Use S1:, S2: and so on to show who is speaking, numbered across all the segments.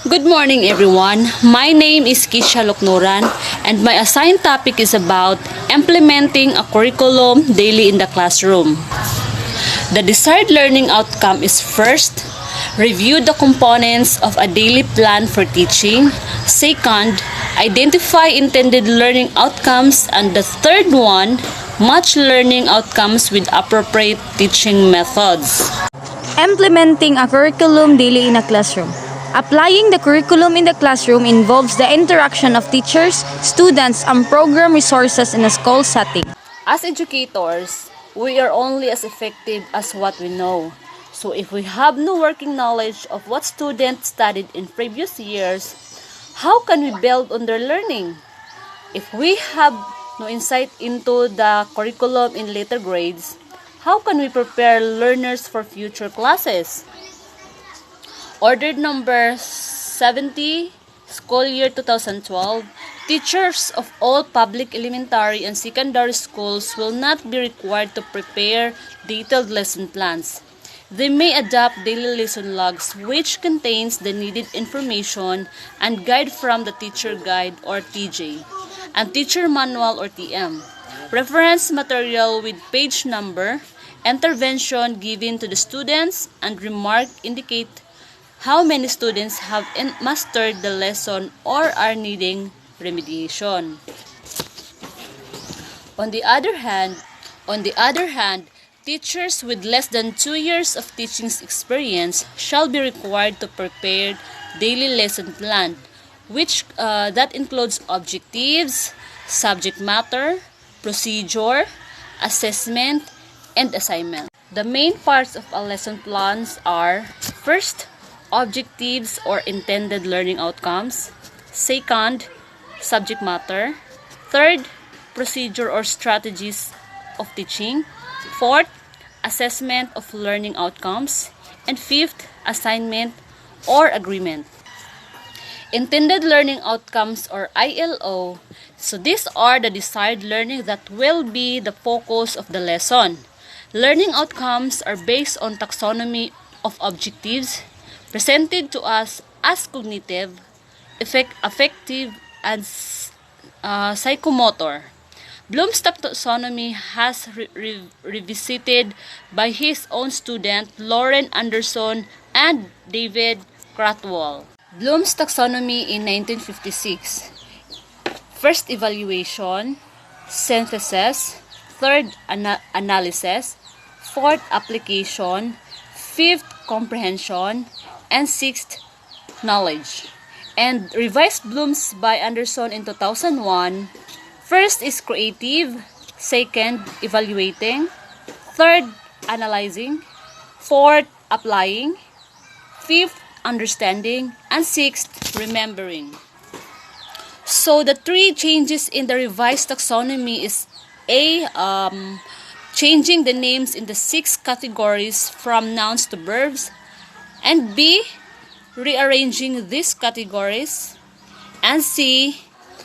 S1: Good morning, everyone. My name is Kisha Loknoran, and my assigned topic is about implementing a curriculum daily in the classroom. The desired learning outcome is first, review the components of a daily plan for teaching. Second, identify intended learning outcomes. And the third one, match learning outcomes with appropriate teaching methods.
S2: Implementing a curriculum daily in a classroom. Applying the curriculum in the classroom involves the interaction of teachers, students, and program resources in a school setting.
S1: As educators, we are only as effective as what we know. So if we have no working knowledge of what students studied in previous years, how can we build on their learning? If we have no insight into the curriculum in later grades, how can we prepare learners for future classes? Ordered number 70, school year 2012, teachers of all public elementary and secondary schools will not be required to prepare detailed lesson plans. They may adopt daily lesson logs which contains the needed information and guide from the teacher guide or TJ, and teacher manual or TM, reference material with page number, intervention given to the students, and remark indicate how many students have mastered the lesson or are needing remediation. On the other hand, teachers with less than 2 years of teaching experience shall be required to prepare daily lesson plan, which that includes objectives, subject matter, procedure, assessment, and assignment. The main parts of a lesson plans are: first, objectives or intended learning outcomes. Second, subject matter. Third, procedure or strategies of teaching. Fourth, assessment of learning outcomes. And fifth, assignment or agreement. Intended learning outcomes or ILO. So these are the desired learning that will be the focus of the lesson. Learning outcomes are based on taxonomy of objectives presented to us as cognitive, affective, and psychomotor. Bloom's taxonomy has revisited by his own student Lauren Anderson and David Cratwell. Bloom's taxonomy in 1956. First, evaluation. Synthesis. Third, analysis. Fourth, application. Fifth, comprehension. And sixth, knowledge. And revised Bloom's by Anderson in 2001. First is creative. Second, evaluating. Third, analyzing. Fourth, applying. Fifth, understanding. And sixth, remembering. So the three changes in the revised taxonomy is A, changing the names in the 6 categories from nouns to verbs, and B, rearranging these categories, and C,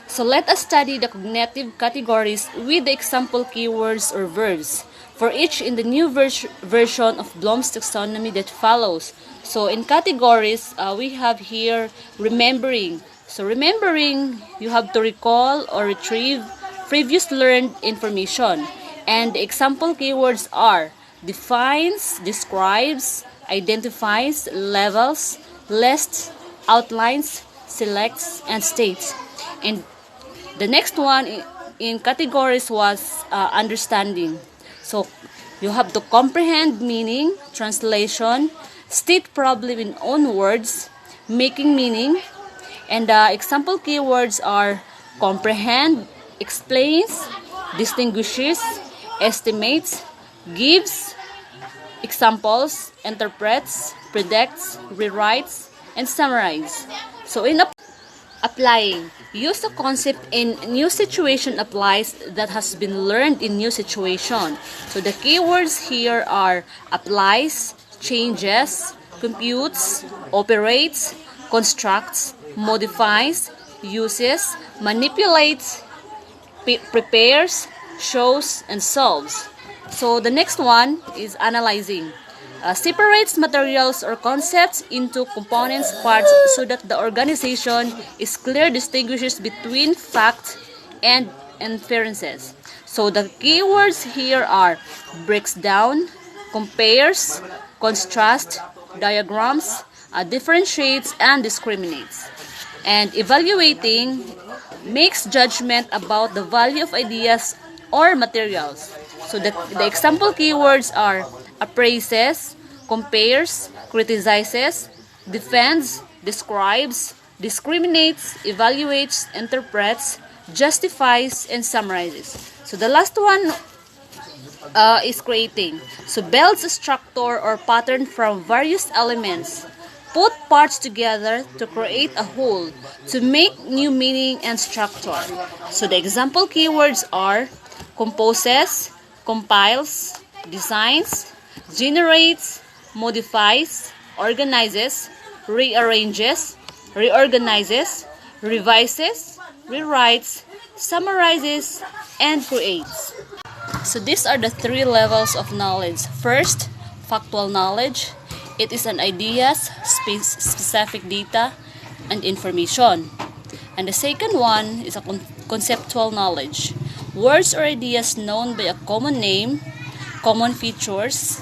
S1: so let us study the cognitive categories with the example keywords or verbs for each in the new version of Bloom's taxonomy that follows. So in categories, we have here remembering. So remembering, you have to recall or retrieve previous learned information. And the example keywords are defines, describes, identifies, levels, lists, outlines, selects, and states. And the next one in categories was understanding. So you have to comprehend meaning, translation, state problem in own words, making meaning. And the example keywords are comprehend, explains, distinguishes, estimates, gives, examples, interprets, predicts, rewrites, and summarize. So in applying, use the concept in new situation applies that has been learned in new situation. So the keywords here are applies, changes, computes, operates, constructs, modifies, uses, manipulates, prepares, shows, and solves. So the next one is analyzing. separates materials or concepts into components parts so that the organization is clear, distinguishes between fact and inferences. So the keywords here are breaks down, compares, contrasts, diagrams, differentiates, and discriminates. And evaluating makes judgment about the value of ideas or materials. So the example keywords are appraises, compares, criticizes, defends, describes, discriminates, evaluates, interprets, justifies, and summarizes. So the last one is creating. So builds a structure or pattern from various elements. Put parts together to create a whole, to make new meaning and structure. So the example keywords are composes, compiles, designs, generates, modifies, organizes, rearranges, reorganizes, revises, rewrites, summarizes, and creates. So these are the three levels of knowledge. First, factual knowledge. It is an ideas, specific data, and information. And the second one is a conceptual knowledge. Words or ideas known by a common name, common features,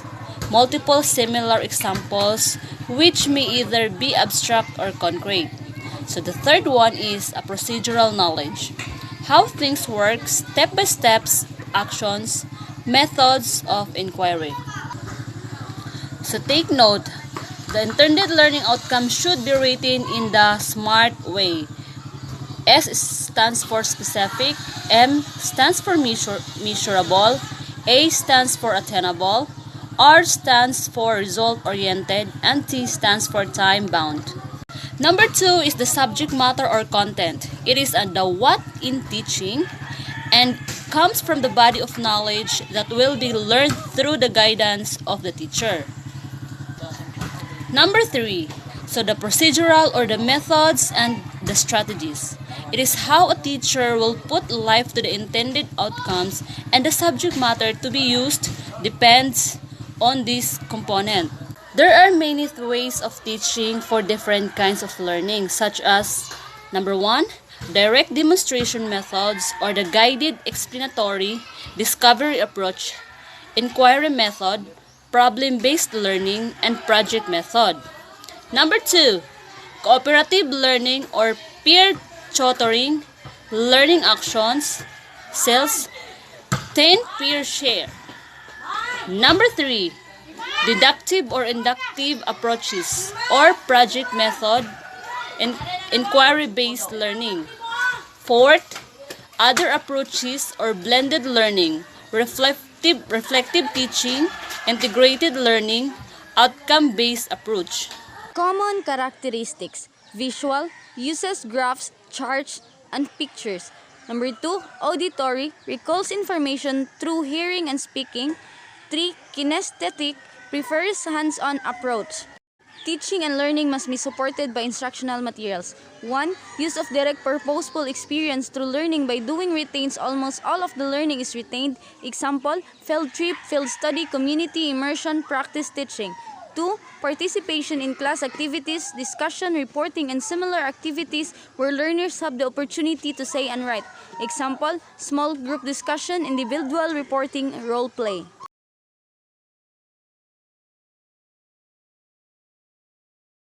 S1: multiple similar examples, which may either be abstract or concrete. So the third one is a procedural knowledge. How things work, step-by-step actions, methods of inquiry. So take note, the intended learning outcome should be written in the SMART way. S stands for specific, M stands for measurable, A stands for attainable, R stands for result-oriented, and T stands for time-bound. Number 2 is the subject matter or content. It is the what in teaching and comes from the body of knowledge that will be learned through the guidance of the teacher. Number 3, so the procedural or the methods and the strategies. It is how a teacher will put life to the intended outcomes, and the subject matter to be used depends on this component. There are many ways of teaching for different kinds of learning, such as number 1, direct demonstration methods or the guided explanatory discovery approach, inquiry method, problem-based learning, and project method. Number 2, cooperative learning or peer tutoring, learning actions, cells, 10 peer share. Number 3, deductive or inductive approaches or project method, inquiry-based learning. 4th, other approaches or blended learning, reflective teaching, integrated learning, outcome-based approach.
S2: Common characteristics. Visual, uses graphs, charts, and pictures. Number 2, auditory, recalls information through hearing and speaking. 3, kinesthetic, prefers hands-on approach. Teaching and learning must be supported by instructional materials. 1. Use of direct purposeful experience through learning by doing retains almost all of the learning is retained. Example, field trip, field study, community immersion, practice teaching. 2. Participation in class activities, discussion, reporting, and similar activities where learners have the opportunity to say and write. Example, small group discussion, individual reporting, role play.